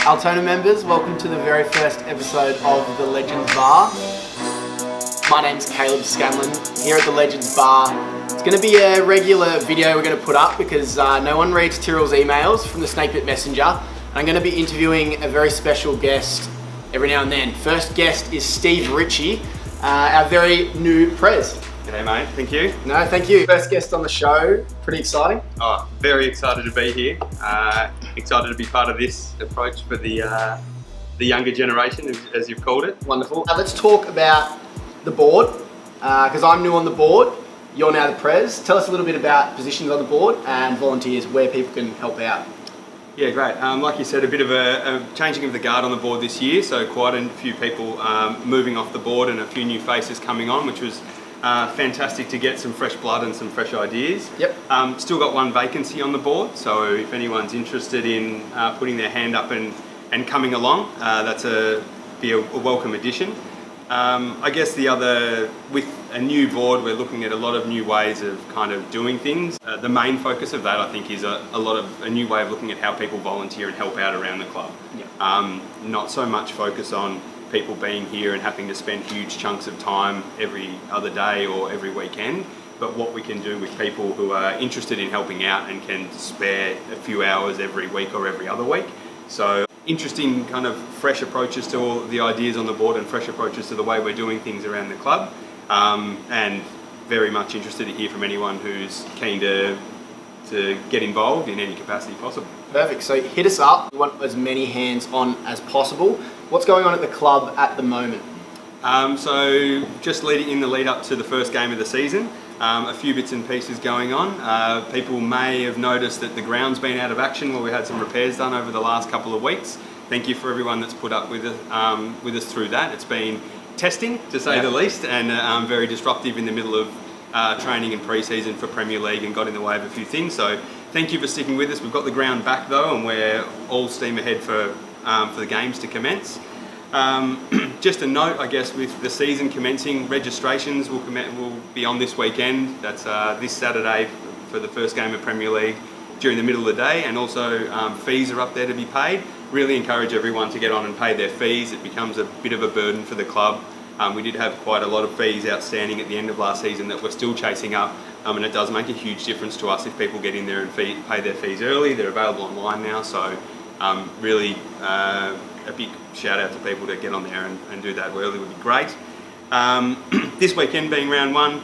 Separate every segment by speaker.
Speaker 1: Altona members, welcome to the very first episode of the Legends Bar. My name's Caleb Scanlon here at the Legends Bar. It's going to be a regular video we're going to put up because no one reads Tyrrell's emails from the Snakebit Messenger. I'm going to be interviewing a very special guest every now and then. First guest is Steve Ritchie, our very new Prez.
Speaker 2: G'day mate, thank you.
Speaker 1: No, thank you. First guest on the show, pretty exciting.
Speaker 2: Oh, very excited to be here. Excited to be part of this approach for the younger generation, as you've called it.
Speaker 1: Wonderful. Let's talk about the board, because I'm new on the board. You're now the Prez. Tell us a little bit about positions on the board and volunteers, where people can help out.
Speaker 2: Yeah, great. Like you said, a bit of a changing of the guard on the board this year, so quite a few people moving off the board and a few new faces coming on, which was fantastic to get some fresh blood and some fresh ideas.
Speaker 1: Yep.
Speaker 2: Still got one vacancy on the board, so if anyone's interested in putting their hand up and coming along, that's be a welcome addition. I guess with a new board, we're looking at a lot of new ways of kind of doing things. The main focus of that, I think, is a new way of looking at how people volunteer and help out around the club.
Speaker 1: Yep.
Speaker 2: Not so much focus on people being here and having to spend huge chunks of time every other day or every weekend, but what we can do with people who are interested in helping out and can spare a few hours every week or every other week. So interesting kind of fresh approaches to all the ideas on the board and fresh approaches to the way we're doing things around the club, and very much interested to hear from anyone who's keen to get involved in any capacity possible.
Speaker 1: Perfect. So hit us up. We want as many hands on as possible. What's going on at the club at the moment?
Speaker 2: So just in the lead up to the first game of the season, a few bits and pieces going on. People may have noticed that the ground's been out of action where we had some repairs done over the last couple of weeks. Thank you for everyone that's put up with us through that. It's been testing, to say the least, and very disruptive in the middle of training and pre-season for Premier League, and got in the way of a few things. So thank you for sticking with us. We've got the ground back though, and we're all steam ahead for the games to commence. Just a note, I guess, with the season commencing, registrations will be on this weekend. That's this Saturday for the first game of Premier League during the middle of the day, and also fees are up there to be paid. Really encourage everyone to get on and pay their fees. It becomes a bit of a burden for the club. We did have quite a lot of fees outstanding at the end of last season that we're still chasing up, and it does make a huge difference to us if people get in there and pay their fees early. They're available online now, so really a big shout out to people to get on there and do that early would be great. This weekend being round one,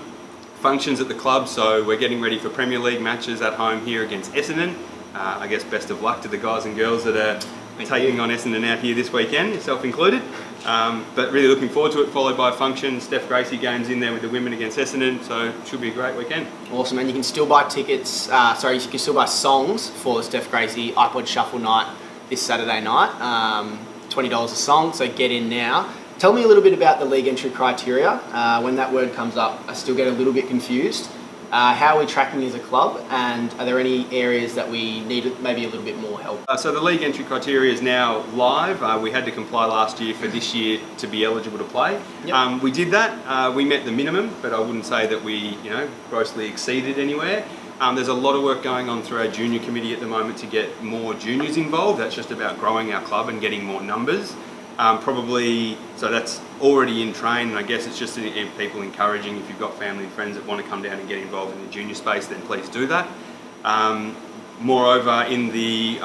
Speaker 2: functions at the club, so we're getting ready for Premier League matches at home here against Essendon. I guess best of luck to the guys and girls that are taking on Essendon out here this weekend, yourself included. But really looking forward to it, followed by a function. Steph Gracie games in there with the women against Essendon, so it should be a great weekend. Awesome, and you can still buy tickets, you can still buy songs for the Steph Gracie iPod Shuffle night this Saturday night. $20 a song, so get in now. Tell me a little bit about the league entry criteria. When that word comes up, I still get a little bit confused. How are we tracking as a club, and are there any areas that we need maybe a little bit more help? So the league entry criteria is now live. We had to comply last year for this year to be eligible to play. Yep. We did that. We met the minimum, but I wouldn't say that we grossly exceeded anywhere. There's a lot of work going on through our junior committee at the moment to get more juniors involved. That's just about growing our club and getting more numbers. So that's already in train, and I guess it's just people encouraging, if you've got family and friends that want to come down and get involved in the junior space, then please do that. Moreover, in the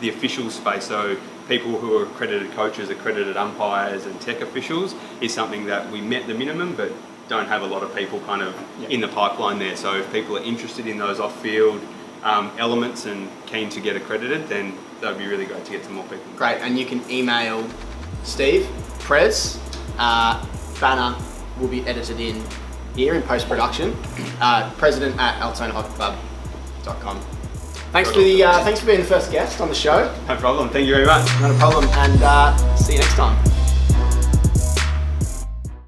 Speaker 2: official space, so people who are accredited coaches, accredited umpires and tech officials, is something that we met the minimum, but don't have a lot of people kind of in the pipeline there. So if people are interested in those off-field elements and keen to get accredited, then that would be really great to get some more people. Great, and you can email Steve, Prez. Banner will be edited in here in post-production. President at altonahockyclub.com. Thanks for being the first guest on the show. No problem, thank you very much. Not a problem, and see you next time.